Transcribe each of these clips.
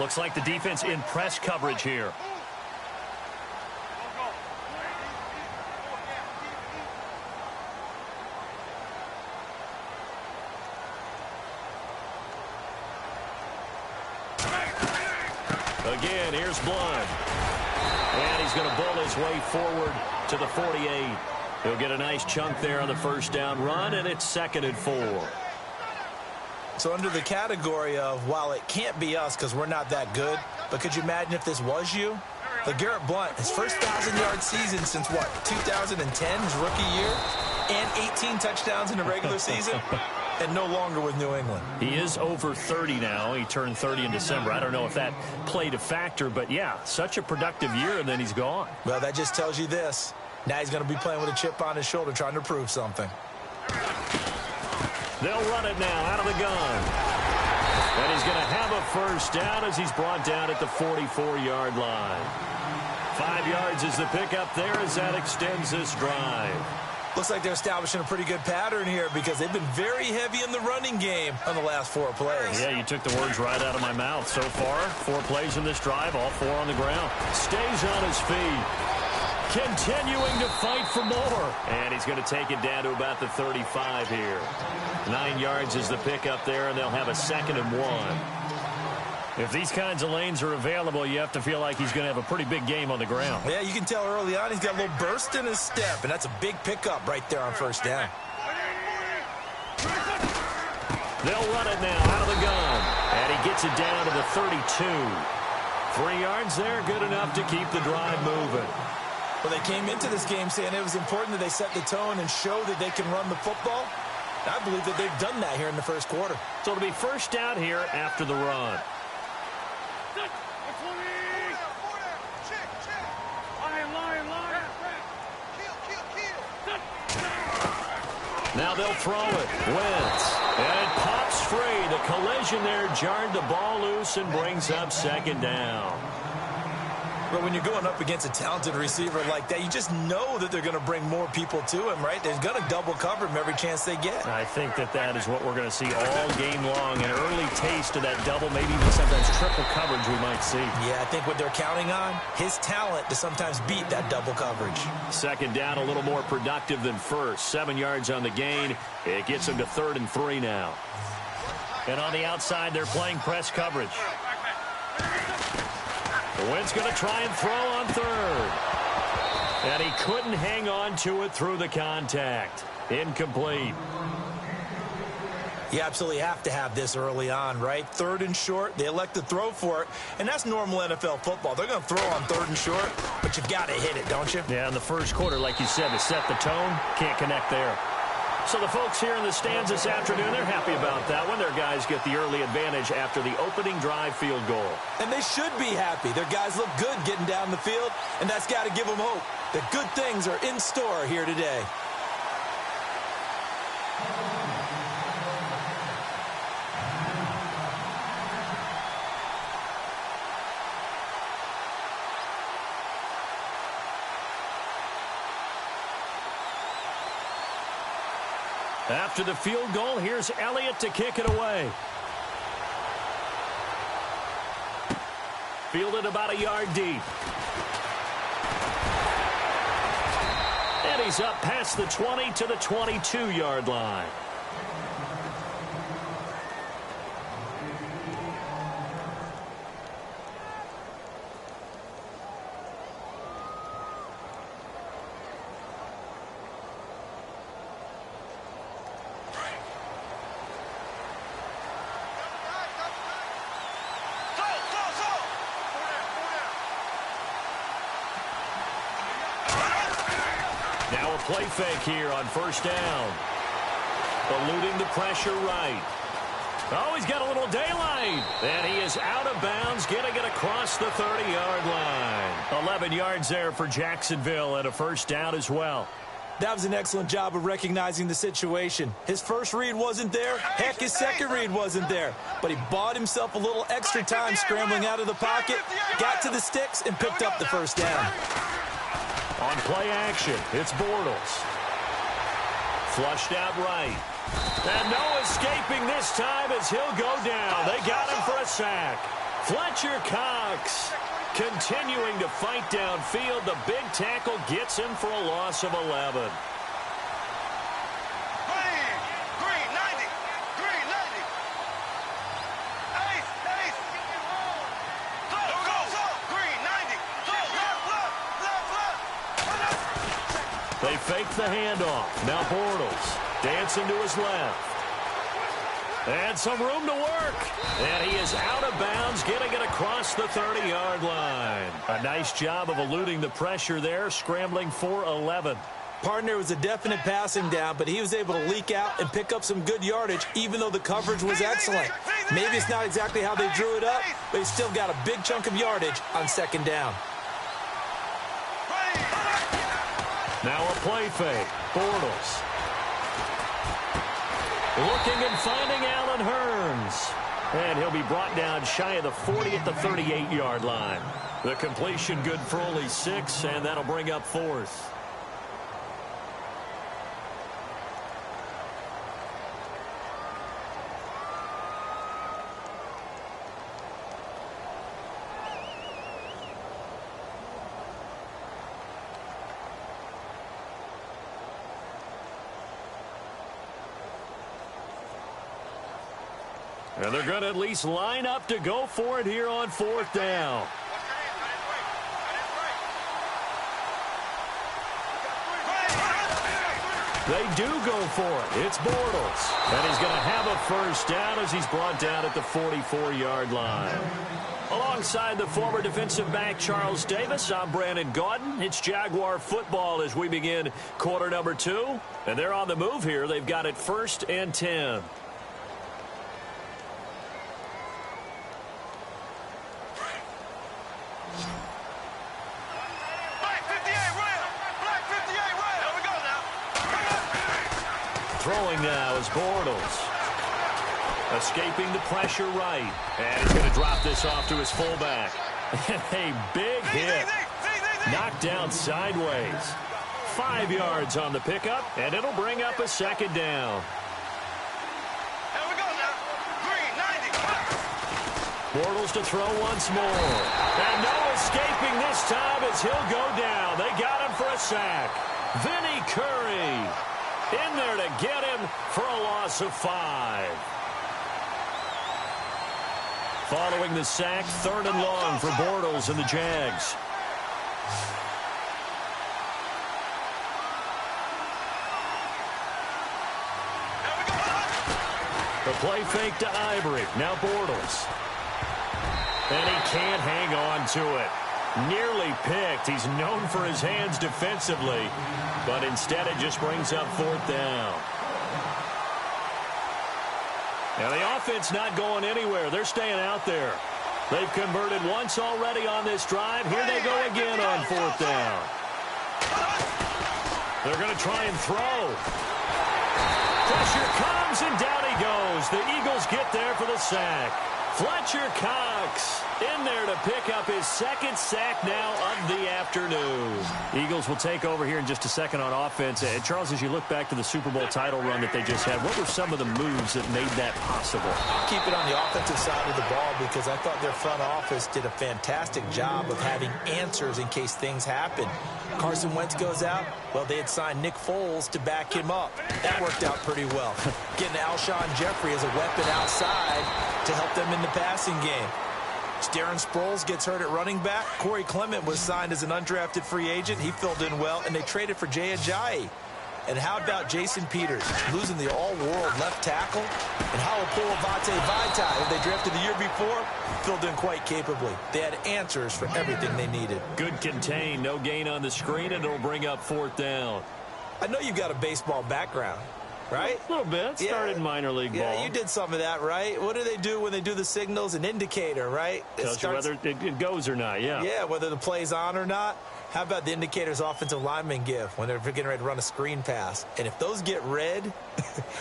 Looks like the defense in press coverage here. Again, here's Blunt. And he's going to bull his way forward to the 48. He'll get a nice chunk there on the first down run, and it's 2nd and 4. So under the category of, while it can't be us because we're not that good, but could you imagine if this was you? LeGarrette Blunt, his first 1,000-yard season since, what, 2010, his rookie year, and 18 touchdowns in the regular season, and no longer with New England. He is over 30 now. He turned 30 in December. I don't know if that played a factor, but, yeah, such a productive year, and then he's gone. Well, that just tells you this. Now he's going to be playing with a chip on his shoulder trying to prove something. They'll run it now out of the gun. And he's going to have a first down as he's brought down at the 44-yard line. 5 yards is the pickup there as that extends this drive. Looks like they're establishing a pretty good pattern here because they've been very heavy in the running game on the last 4 plays. Yeah, you took the words right out of my mouth. So far, 4 plays in this drive, all 4 on the ground. Stays on his feet. Continuing to fight for more. And he's going to take it down to about the 35 here. 9 yards is the pickup there, and they'll have a 2nd and 1. If these kinds of lanes are available, you have to feel like he's going to have a pretty big game on the ground. Yeah, you can tell early on he's got a little burst in his step, and that's a big pickup right there on first down. They'll run it now out of the gun. And he gets it down to the 32. 3 yards there, good enough to keep the drive moving. Well, they came into this game saying it was important that they set the tone and show that they can run the football. I believe that they've done that here in the first quarter. So it'll be first down here after the run. Now they'll throw it. Wentz. And it pops free. The collision there jarred the ball loose and brings up 2nd down. But when you're going up against a talented receiver like that, you just know that they're going to bring more people to him, right? They're going to double cover him every chance they get. I think that is what we're going to see all game long. An early taste of that double, maybe even sometimes triple coverage we might see. Yeah, I think what they're counting on, his talent to sometimes beat that double coverage. 2nd down, a little more productive than first. 7 yards on the gain. It gets him to 3rd and 3 now. And on the outside, they're playing press coverage. The Wentz going to try and throw on 3rd. And he couldn't hang on to it through the contact. Incomplete. You absolutely have to have this early on, right? 3rd and short, they elect to throw for it, and that's normal NFL football. They're going to throw on 3rd and short, but you've got to hit it, don't you? Yeah, in the first quarter, like you said, to set the tone, can't connect there. So the folks here in the stands this afternoon, they're happy about that one. Their guys get the early advantage after the opening drive field goal. And they should be happy. Their guys look good getting down the field, and that's got to give them hope that good things are in store here today. After the field goal, here's Elliott to kick it away. Fielded about a yard deep. And he's up past the 20 to the 22-yard line. Now a play fake here on first down. Eluding the pressure right. Oh, he's got a little daylight. And he is out of bounds, getting it across the 30-yard line. 11 yards there for Jacksonville and a first down as well. That was an excellent job of recognizing the situation. His first read wasn't there. Heck, his second read wasn't there. But he bought himself a little extra time scrambling out of the pocket, got to the sticks, and picked up the first down. On play action, it's Bortles. Flushed out right. And no escaping this time as he'll go down. They got him for a sack. Fletcher Cox continuing to fight downfield. The big tackle gets him for a loss of 11. They fake the handoff. Now Bortles dancing to his left. And some room to work. And he is out of bounds, getting it across the 30-yard line. A nice job of eluding the pressure there, scrambling for 11. Partner was a definite passing down, but he was able to leak out and pick up some good yardage, even though the coverage was excellent. Maybe it's not exactly how they drew it up, but he still got a big chunk of yardage on second down. Now a play fake. Bortles. Looking and finding Allen Hurns. And he'll be brought down shy of the 40 at the 38-yard line. The completion good for only 6, and that'll bring up 4th. And they're going to at least line up to go for it here on 4th down. They do go for it. It's Bortles. And he's going to have a first down as he's brought down at the 44-yard line. Alongside the former defensive back Charles Davis, I'm Brandon Gaudin. It's Jaguar football as we begin quarter number 2. And they're on the move here. They've got it 1st and 10. Throwing now is Bortles. Escaping the pressure right. And he's going to drop this off to his fullback. A big hit. Knocked down sideways. 5 yards on the pickup, and it'll bring up a second down. Bortles to throw once more. And no escaping this time as he'll go down. They got him for a sack. Vinny Curry in there to get him for a loss of 5. Following the sack, 3rd and long for Bortles and the Jags. The play fake to Ivory. Now Bortles. And he can't hang on to it. Nearly picked. He's known for his hands defensively, but instead it just brings up 4th down. Now the offense not going anywhere. They're staying out there. They've converted once already on this drive. Here they go again on 4th down. They're going to try and throw. Pressure comes, and down he goes. The Eagles get there for the sack. Fletcher Cox in there to pick up his 2nd sack now of the afternoon. Eagles will take over here in just a second on offense. And Charles, as you look back to the Super Bowl title run that they just had, what were some of the moves that made that possible? I'll keep it on the offensive side of the ball because I thought their front office did a fantastic job of having answers in case things happen. Carson Wentz goes out. Well, they had signed Nick Foles to back him up. That worked out pretty well. Getting Alshon Jeffrey as a weapon outside to help them in the passing game. Darren Sproles gets hurt at running back. Corey Clement was signed as an undrafted free agent. He filled in well, and they traded for Jay Ajayi. And how about Jason Peters losing the all-world left tackle? And how Paul Vite, who they drafted the year before, filled in quite capably. They had answers for everything they needed. Good contain, no gain on the screen, and it'll bring up 4th down. I know you've got a baseball background, right? A little bit. Started in minor league ball. Yeah, you did some of that, right? What do they do when they do the signals? An indicator, right? Tells you whether it goes or not, yeah. Yeah, whether the play's on or not. How about the indicators offensive linemen give when they're getting ready to run a screen pass? And if those get red,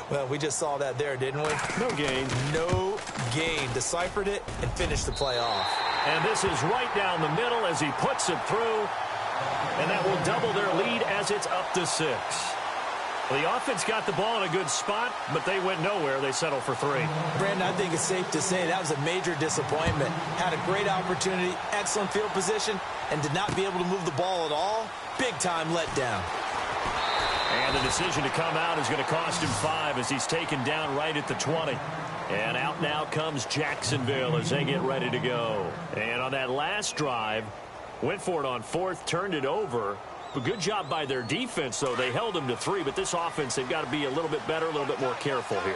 well, we just saw that there, didn't we? No gain. No gain. Deciphered it and finished the play off. And this is right down the middle as he puts it through. And that will double their lead as it's up to 6. Well, the offense got the ball in a good spot, but they went nowhere. They settled for 3. Brandon, I think it's safe to say that was a major disappointment. Had a great opportunity, excellent field position, and did not be able to move the ball at all. Big-time letdown. And the decision to come out is going to cost him 5 as he's taken down right at the 20. And out now comes Jacksonville as they get ready to go. And on that last drive, went for it on 4th, turned it over. But good job by their defense, though. They held them to 3, but this offense, they've got to be a little bit better, a little bit more careful here.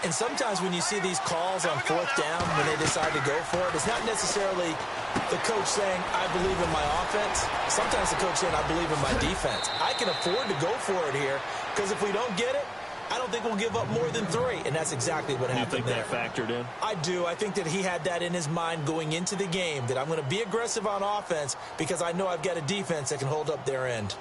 And sometimes when you see these calls on 4th down, when they decide to go for it, it's not necessarily the coach saying, I believe in my offense. Sometimes the coach saying, I believe in my defense. I can afford to go for it here, because if we don't get it, I don't think we'll give up more than 3, and that's exactly what happened there. You think that factored in? I do. I think that he had that in his mind going into the game, that I'm going to be aggressive on offense because I know I've got a defense that can hold up their end.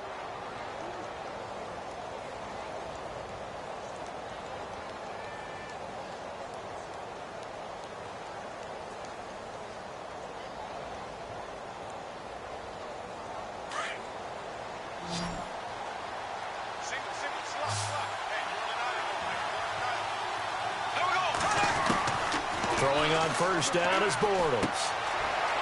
Throwing on first down is Bortles.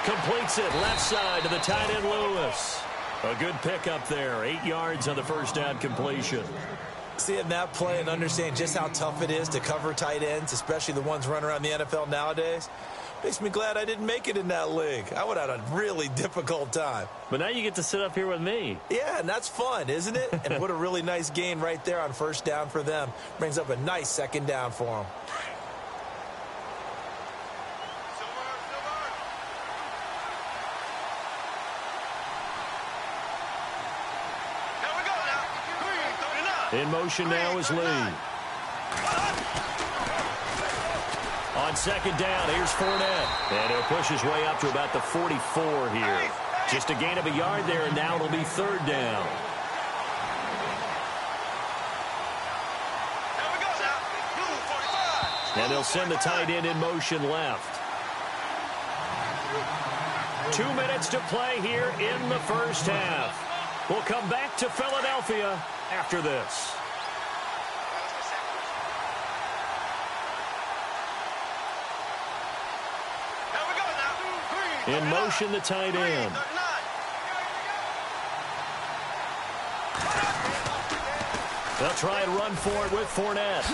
Completes it left side to the tight end Lewis. A good pickup there. 8 yards on the first down completion. Seeing that play and understand just how tough it is to cover tight ends, especially the ones running around the NFL nowadays, makes me glad I didn't make it in that league. I would have had a really difficult time. But now you get to sit up here with me. Yeah, and that's fun, isn't it? And what a really nice gain right there on first down for them. Brings up a nice second down for them. In motion now is Lee. On second down, here's Fournette. And he'll push his way up to about the 44 here. Just a gain of a yard there, and now it'll be 3rd down. And they'll send the tight end in motion left. 2 minutes to play here in the first half. We'll come back to Philadelphia after this. In motion, the tight end. They'll try and run for it with Fournette.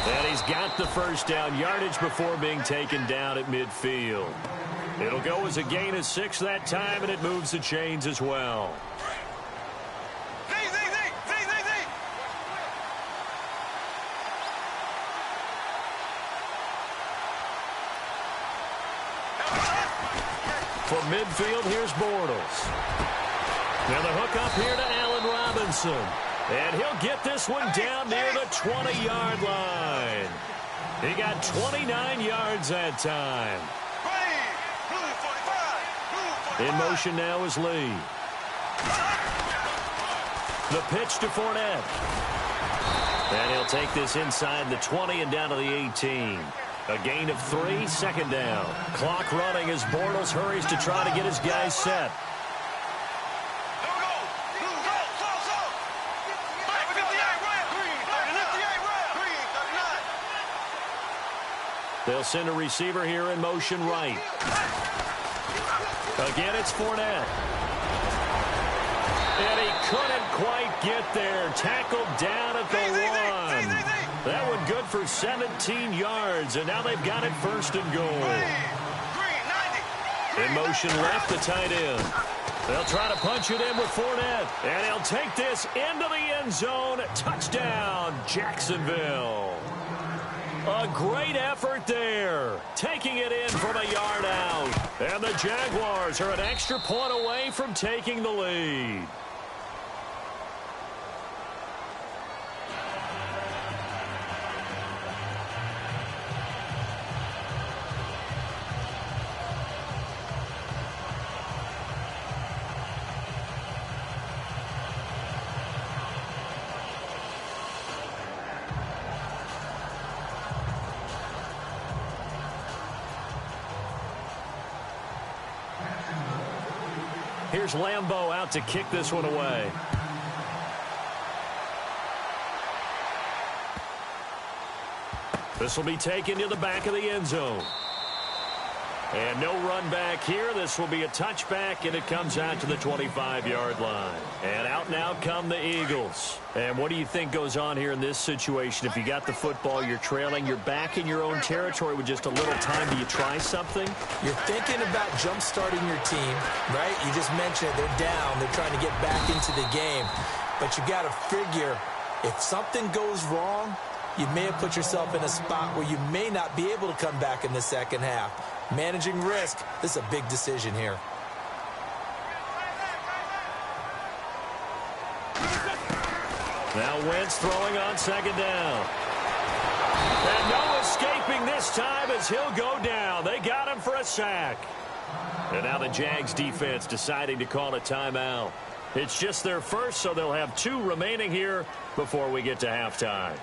And he's got the first down yardage before being taken down at midfield. It'll go as a gain of 6 that time, and it moves the chains as well. From midfield, here's Bortles. Now the hook up here to Allen Robinson. And he'll get this one down near the 20-yard line. He got 29 yards that time. In motion now is Lee. The pitch to Fournette. And he'll take this inside the 20 and down to the 18. A gain of 3, second down. Clock running as Bortles hurries to try to get his guys set. They'll send a receiver here in motion right. Again, it's Fournette. And he couldn't quite get there. Tackled down at the 1. That one good for 17 yards, and now they've got it 1st and goal. In motion left, the tight end. They'll try to punch it in with Fournette, and he'll take this into the end zone. Touchdown, Jacksonville. A great effort there, taking it in from a yard out. And the Jaguars are an extra point away from taking the lead. Here's Lambeau out to kick this one away. This will be taken to the back of the end zone. And no run back here. This will be a touchback, and it comes out to the 25-yard line. And out now come the Eagles. And what do you think goes on here in this situation? If you got the football, you're trailing, you're back in your own territory with just a little time. Do you try something? You're thinking about jump-starting your team, right? You just mentioned it. They're down. They're trying to get back into the game. But you got to figure, if something goes wrong, you may have put yourself in a spot where you may not be able to come back in the second half. Managing risk, this is a big decision here. Now Wentz throwing on second down. And no escaping this time as he'll go down. They got him for a sack. And now the Jags defense deciding to call a timeout. It's just their first, so they'll have 2 remaining here before we get to halftime.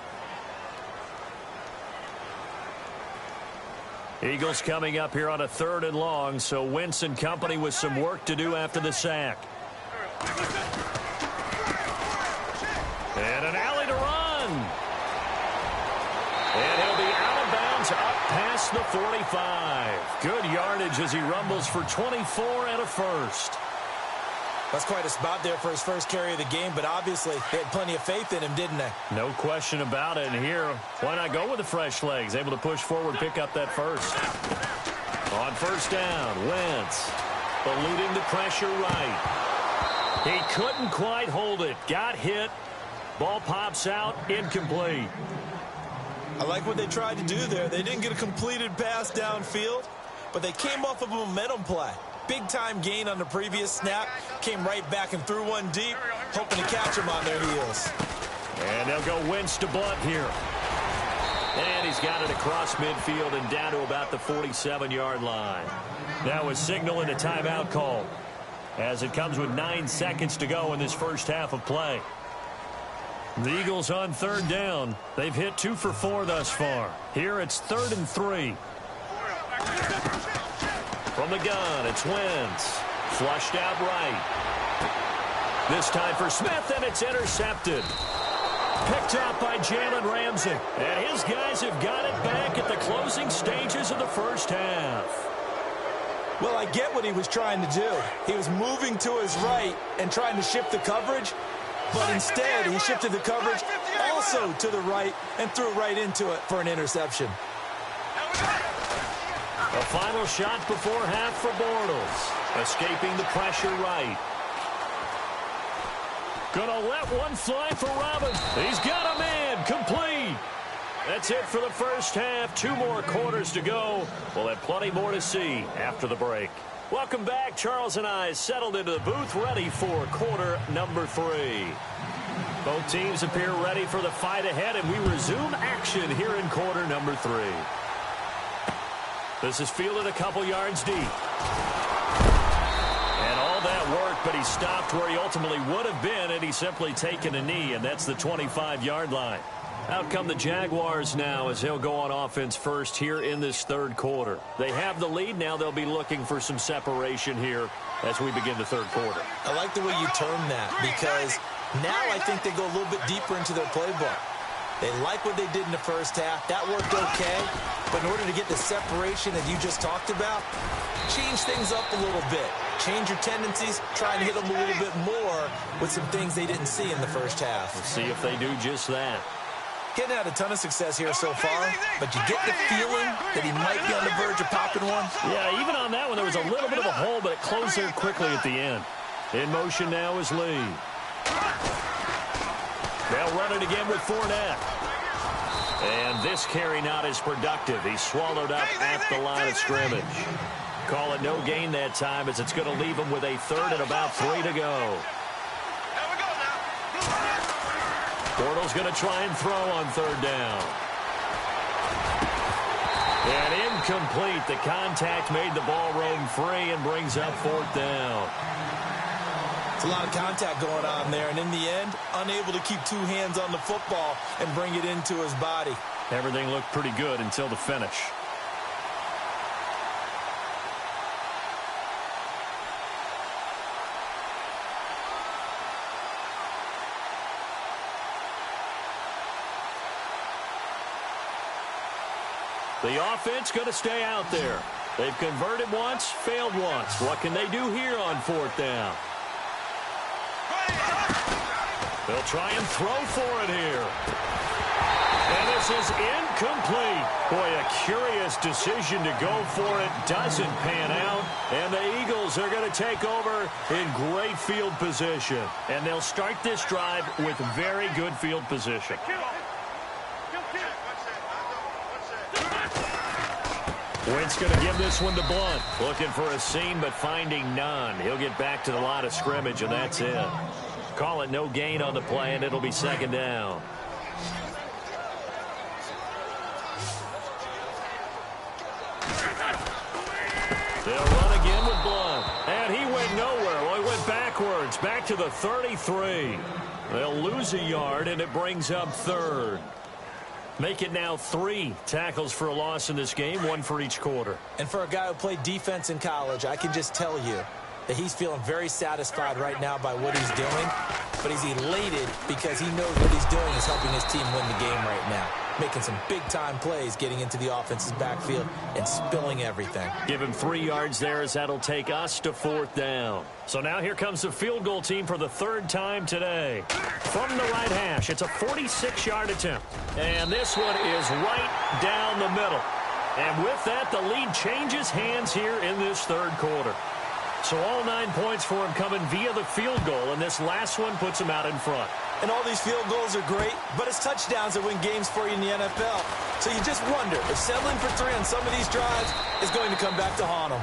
Eagles coming up here on a 3rd and long, so Wentz and company with some work to do after the sack. And an alley to run. And he'll be out of bounds up past the 45. Good yardage as he rumbles for 24 and a first. That's quite a spot there for his first carry of the game, but obviously they had plenty of faith in him, didn't they? No question about it. And here, why not go with the fresh legs? Able to push forward, pick up that first. On first down, Wentz eluding the pressure right. He couldn't quite hold it. Got hit. Ball pops out, incomplete. I like what they tried to do there. They didn't get a completed pass downfield, but they came off of a momentum play. Big-time gain on the previous snap. Came right back and threw one deep, hoping to catch them on their heels. And they'll go Wentz to Blunt here. And he's got it across midfield and down to about the 47-yard line. Now a signal and a timeout call as it comes with 9 seconds to go in this first half of play. The Eagles on 3rd down. They've hit 2 for 4 thus far. Here it's 3rd and 3. From the gun, it's Wentz. Flushed out right. This time for Smith, and it's intercepted. Picked out by Jalen Ramsey. And his guys have got it back at the closing stages of the first half. Well, I get what he was trying to do. He was moving to his right and trying to shift the coverage, but instead he shifted the coverage also to the right and threw right into it for an interception. A final shot before half for Bortles. Escaping the pressure right. Gonna let one fly for Robbins. He's got a man. Complete. That's it for the first half. 2 more quarters to go. We'll have plenty more to see after the break. Welcome back. Charles and I settled into the booth, ready for quarter number 3. Both teams appear ready for the fight ahead, and we resume action here in quarter number 3. This is fielded a couple yards deep. And all that work, but he stopped where he ultimately would have been had he simply taken a knee, and that's the 25-yard line. Out come the Jaguars now as they'll go on offense first here in this 3rd quarter. They have the lead. Now they'll be looking for some separation here as we begin the 3rd quarter. I like the way you term that, because now I think they go a little bit deeper into their playbook. They like what they did in the first half. That worked okay. But in order to get the separation that you just talked about, change things up a little bit. Change your tendencies. Try and hit them a little bit more with some things they didn't see in the first half. We'll see if they do just that. Getting had a ton of success here so far, but you get the feeling that he might be on the verge of popping one. Yeah, even on that one, there was a little bit of a hole, but it closed there quickly at the end. In motion now is Lee. They'll run it again with Fournette. And this carry not as productive. He's swallowed up at the line of scrimmage. Call it no gain that time as it's going to leave him with a 3rd and about 3 to go. Bortles going to try and throw on 3rd down. And incomplete. The contact made the ball roam free and brings up 4th down. It's a lot of contact going on there, and in the end, unable to keep 2 hands on the football and bring it into his body. Everything looked pretty good until the finish. The offense going to stay out there. They've converted once, failed once. What can they do here on 4th down? They'll try and throw for it here. And this is incomplete. Boy, a curious decision to go for it. Doesn't pan out. And the Eagles are going to take over in great field position. And they'll start this drive with very good field position. Wentz going to give this one to Blunt. Looking for a seam, but finding none. He'll get back to the line of scrimmage, and that's it. Call it no gain on the play, and it'll be 2nd down. They'll run again with Blunt. And he went nowhere. Well, he went backwards, back to the 33. They'll lose a yard, and it brings up 3rd. Make it now 3 tackles for a loss in this game, 1 for each quarter. And for a guy who played defense in college, I can just tell you that he's feeling very satisfied right now by what he's doing. But he's elated because he knows what he's doing is helping his team win the game right now. Making some big-time plays, getting into the offense's backfield and spilling everything. Give him 3 yards there as that'll take us to 4th down. So now here comes the field goal team for the 3rd time today. From the right hash, it's a 46-yard attempt. And this one is right down the middle. And with that, the lead changes hands here in this 3rd quarter. So all 9 points for him coming via the field goal, and this last one puts him out in front. And all these field goals are great, but it's touchdowns that win games for you in the NFL. So you just wonder if settling for 3 on some of these drives is going to come back to haunt them.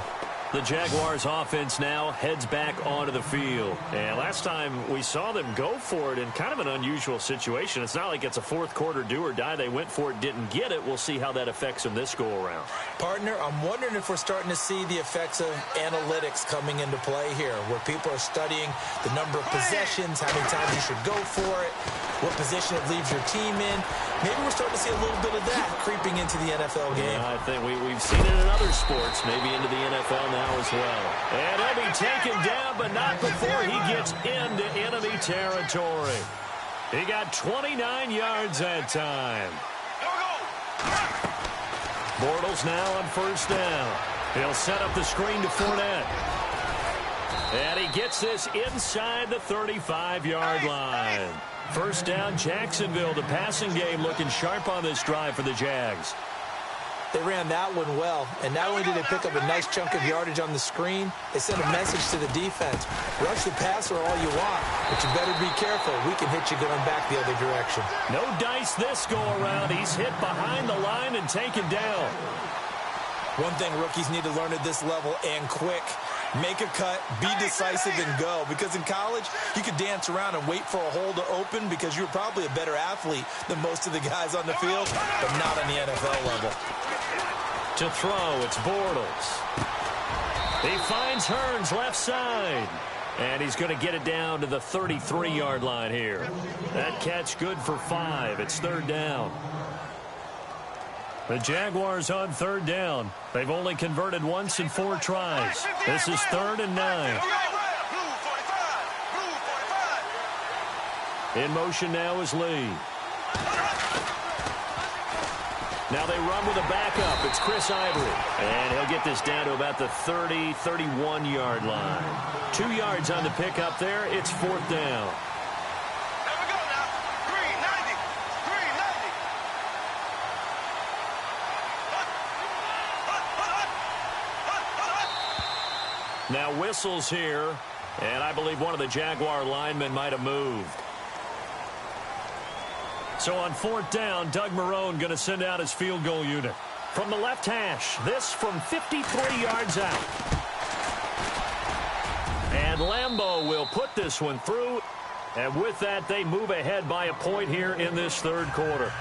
The Jaguars offense now heads back onto the field. And last time we saw them go for it in kind of an unusual situation. It's not like it's a 4th quarter do or die. They went for it, didn't get it. We'll see how that affects them this go-around. Partner, I'm wondering if we're starting to see the effects of analytics coming into play here, where people are studying the number of possessions, how many times you should go for it, what position it leaves your team in. Maybe we're starting to see a little bit of that creeping into the NFL game. Yeah, I think we've seen it in other sports, maybe into the NFL now as well. And he'll be taken down, but not before he gets into enemy territory. He got 29 yards that time. Bortles now on 1st down. He'll set up the screen to Fournette. And he gets this inside the 35-yard line. 1st down, Jacksonville. The passing game looking sharp on this drive for the Jags. They ran that one well, and not only did they pick up a nice chunk of yardage on the screen, they sent a message to the defense. Rush the passer all you want, but you better be careful. We can hit you going back the other direction. No dice this go-around. He's hit behind the line and taken down. One thing rookies need to learn at this level, and quick. Make a cut, be decisive, and go. Because in college, you could dance around and wait for a hole to open because you're probably a better athlete than most of the guys on the field, but not on the NFL level. To throw, it's Bortles. He finds Hearns left side. And he's going to get it down to the 33-yard line here. That catch good for 5. It's 3rd down. The Jaguars on 3rd down. They've only converted once in 4 tries. This is 3rd and 9. In motion now is Lee. Now they run with a backup. It's Chris Ivory. And he'll get this down to about the 30, 31-yard line. 2 yards on the pickup there. It's 4th down. Now whistles here, and I believe one of the Jaguar linemen might have moved. So on 4th down, Doug Marrone going to send out his field goal unit. From the left hash, this from 53 yards out. And Lambeau will put this one through. And with that, they move ahead by a point here in this 3rd quarter.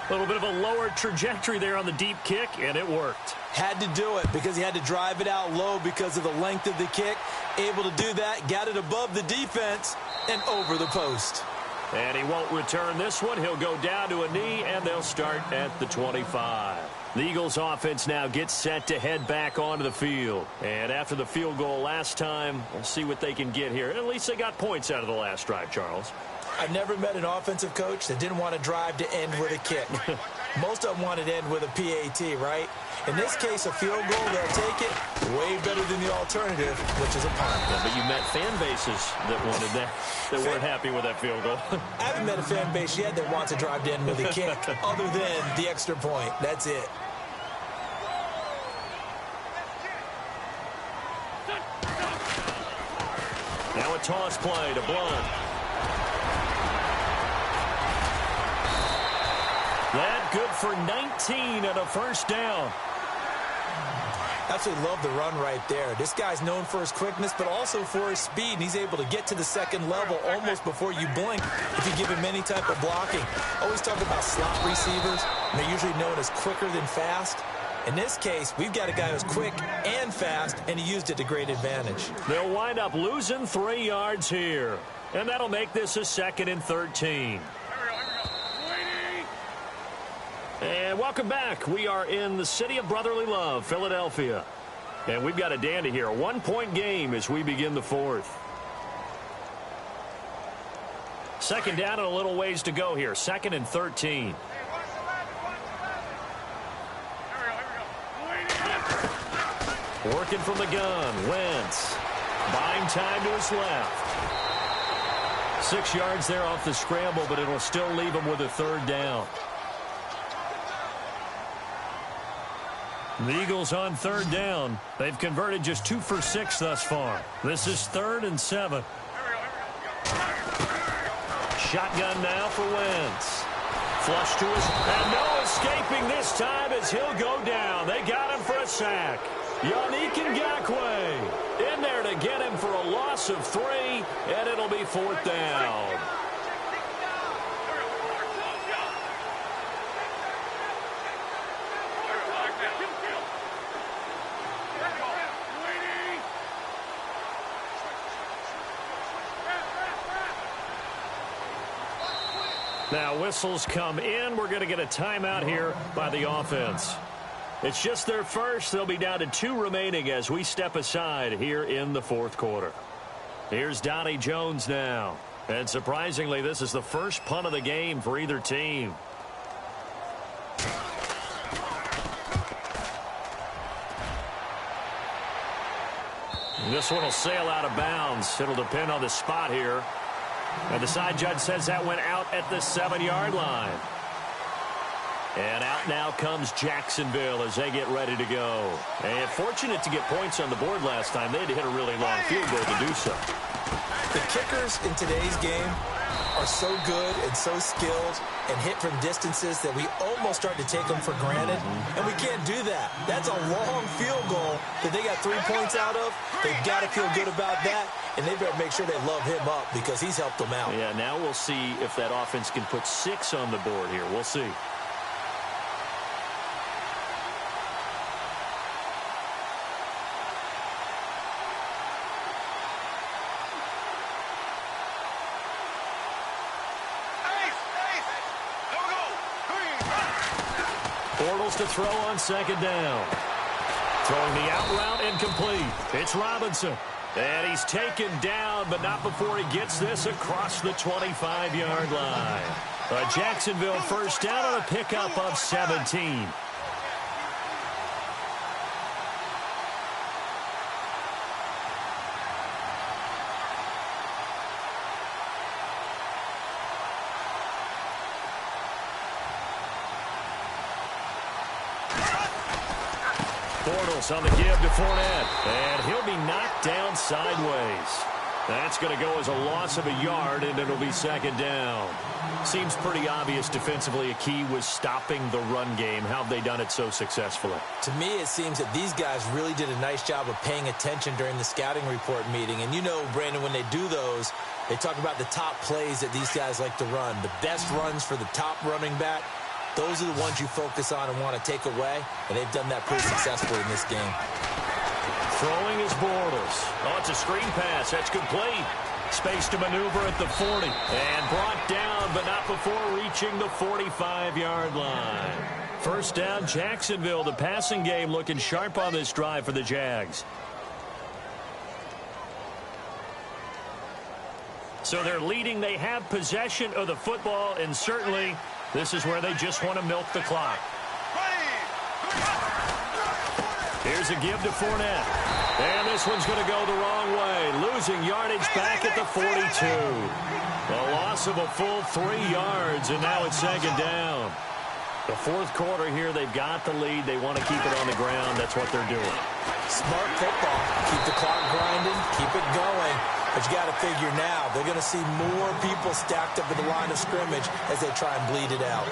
A little bit of a lower trajectory there on the deep kick, and it worked. Had to do it because he had to drive it out low because of the length of the kick. Able to do that, got it above the defense and over the post. And he won't return this one. He'll go down to a knee, and they'll start at the 25. The Eagles offense now gets set to head back onto the field. And after the field goal last time, we'll see what they can get here. At least they got points out of the last drive, Charles. I've never met an offensive coach that didn't want to drive to end with a kick. Most of them want it to end with a PAT, right? In this case, a field goal, they'll take it way better than the alternative, which is a punt. Yeah, but you met fan bases that wanted that, that weren't happy with that field goal. I haven't met a fan base yet that wants to drive to end with a kick other than the extra point. That's it. Now a toss play to Blunt. That good for 19 and a first down. Absolutely love the run right there. This guy's known for his quickness, but also for his speed, and he's able to get to the second level almost before you blink if you give him any type of blocking. Always talk about slot receivers, and they're usually known as quicker than fast. In this case, we've got a guy who's quick and fast, and he used it to great advantage. They'll wind up losing 3 yards here, and that'll make this a 2nd and 13. And welcome back. We are in the city of brotherly love, Philadelphia. And we've got a dandy here. A 1-point game as we begin the 4th. 2nd down and a little ways to go here. 2nd and 13. Working from the gun. Wentz. Buying time to his left. 6 yards there off the scramble, but it'll still leave him with a 3rd down. The Eagles on 3rd down. They've converted just 2 for 6 thus far. This is 3rd and 7. Shotgun now for Wentz. Flush to his... And no escaping this time as he'll go down. They got him for a sack. Yannick Ngakoue in there to get him for a loss of 3, and it'll be 4th down. Now whistles come in. We're going to get a timeout here by the offense. It's just their first. They'll be down to 2 remaining as we step aside here in the 4th quarter. Here's Donnie Jones now. And surprisingly, this is the first punt of the game for either team. And this one will sail out of bounds. It'll depend on the spot here. And the side judge says that went out at the 7-yard line. And out now comes Jacksonville as they get ready to go. And fortunate to get points on the board last time. They had to hit a really long field goal to do so. The kickers in today's game are so good and so skilled and hit from distances that we almost start to take them for granted. And we can't do that. That's a long field goal that they got 3 points out of. They've got to feel good about that. And they better make sure they love him up because he's helped them out. Yeah, now we'll see if that offense can put 6 on the board here. We'll see. Bortles to throw on 2nd down. Throwing the out route incomplete. It's Robinson. And he's taken down, but not before he gets this across the 25-yard line. A Jacksonville first down on a pickup of 17. Bortles on the give to Fournette, and he'll be knocked down sideways. That's going to go as a loss of a yard, and it'll be 2nd down. Seems pretty obvious defensively a key was stopping the run game. How have they done it so successfully? To me, it seems that these guys really did a nice job of paying attention during the scouting report meeting. And you know, Brandon, when they do those, they talk about the top plays that these guys like to run. The best runs for the top running back. Those are the ones you focus on and want to take away, and they've done that pretty successfully in this game. Throwing is Bortles. Oh, it's a screen pass. That's complete. Space to maneuver at the 40. And brought down, but not before reaching the 45-yard line. First down, Jacksonville. The passing game looking sharp on this drive for the Jags. So they're leading. They have possession of the football, and certainly This is where they just want to milk the clock. Here's a give to Fournette. And this one's going to go the wrong way. Losing yardage back at the 42. A loss of a full 3 yards, and now it's second down. The fourth quarter here, they've got the lead. They want to keep it on the ground. That's what they're doing. Smart football. Keep the clock grinding. Keep it going. But you got to figure now, they're going to see more people stacked up at the line of scrimmage as they try and bleed it out.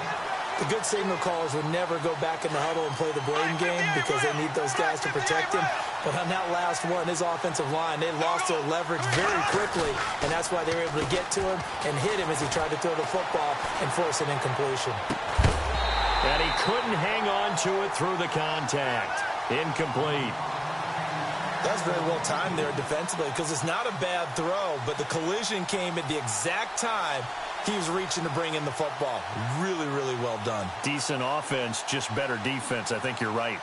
The good signal callers would never go back in the huddle and play the blame game because they need those guys to protect him. But on that last one, his offensive line, they lost their leverage very quickly, and that's why they were able to get to him and hit him as he tried to throw the football and force an incompletion. And he couldn't hang on to it through the contact. Incomplete. That's very well timed there defensively because it's not a bad throw, but the collision came at the exact time he was reaching to bring in the football. Really, really well done. Decent offense, just better defense. I think you're right.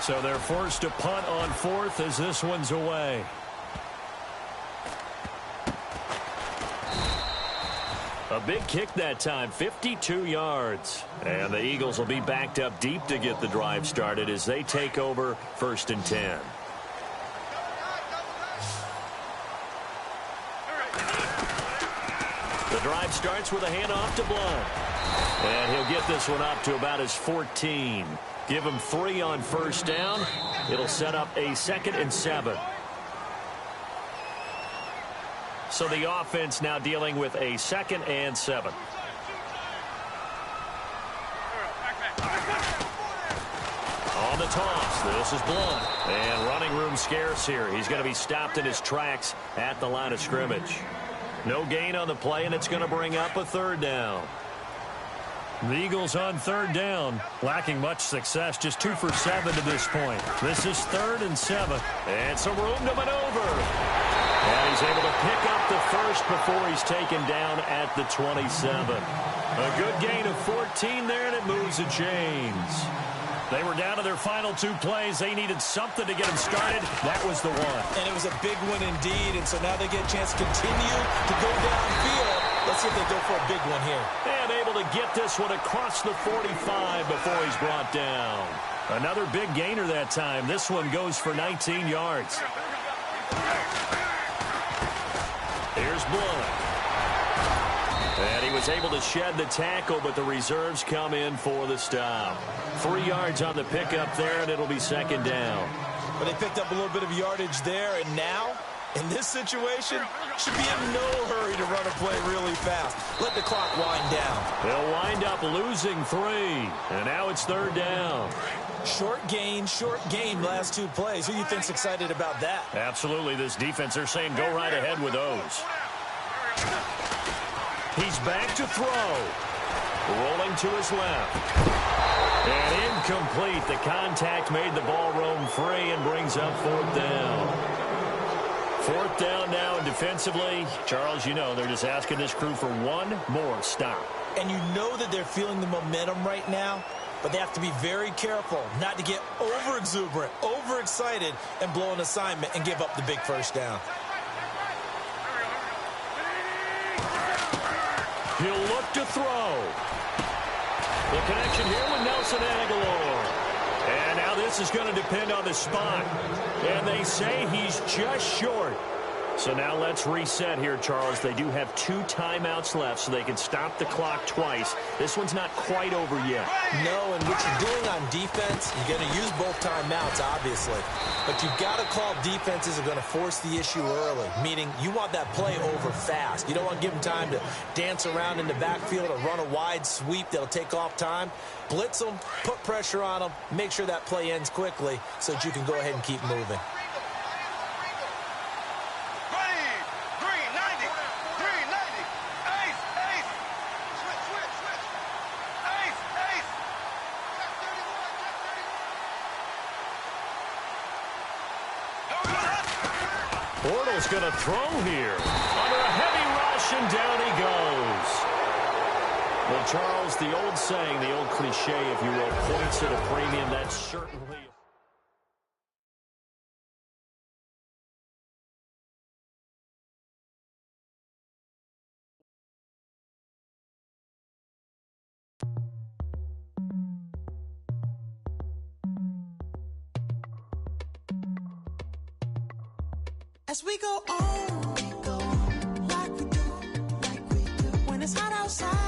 So they're forced to punt on fourth as this one's away. A big kick that time, 52 yards. And the Eagles will be backed up deep to get the drive started as they take over 1st and 10. The drive starts with a handoff to Blunt. And he'll get this one up to about his 14. Give him 3 on 1st down. It'll set up a 2nd and 7. So the offense now dealing with a 2nd and 7. On the toss, this is Blunt. And running room scarce here. He's going to be stopped in his tracks at the line of scrimmage. No gain on the play, and it's going to bring up a 3rd down. The Eagles on 3rd down, lacking much success, just 2 for 7 to this point. This is 3rd and 7. And some room to maneuver. And he's able to pick up the first before he's taken down at the 27. A good gain of 14 there, and it moves the chains. They were down to their final 2 plays. They needed something to get them started. That was the one. And it was a big one indeed, and so now they get a chance to continue to go downfield. Let's see if they go for a big one here. And able to get this one across the 45 before he's brought down. Another big gainer that time. This one goes for 19 yards. Here's Blunt. And he was able to shed the tackle, but the reserves come in for the stop. 3 yards on the pickup there, and it'll be 2nd down. But they picked up a little bit of yardage there, and now, in this situation, should be in no hurry to run a play really fast. Let the clock wind down. They'll wind up losing 3, and now it's 3rd down. Short game last 2 plays. Who do you think's excited about that? Absolutely. This defense, they're saying go right ahead with those. He's back to throw. Rolling to his left. And incomplete. The contact made the ball roam free and brings up 4th down. 4th down now, and defensively, Charles, you know, they're just asking this crew for one more stop. And you know that they're feeling the momentum right now, but they have to be very careful not to get over-exuberant, over-excited, and blow an assignment and give up the big 1st down. He'll look to throw. The connection here with Nelson Aguilar. And now this is going to depend on the spot. And they say he's just short. So now let's reset here, Charles. They do have 2 timeouts left, so they can stop the clock twice. This one's not quite over yet. No, and what you're doing on defense, you're going to use both timeouts, obviously. But you've got to call defenses are going to force the issue early, meaning you want that play over fast. You don't want to give them time to dance around in the backfield or run a wide sweep that'll take off time. Blitz them, put pressure on them, make sure that play ends quickly so that you can go ahead and keep moving. Bortles going to throw here. Under a heavy rush, and down he goes. Well, Charles, the old saying, the old cliche, if you will, points at a premium. That's certainly As we go on, like we do, when it's hot outside.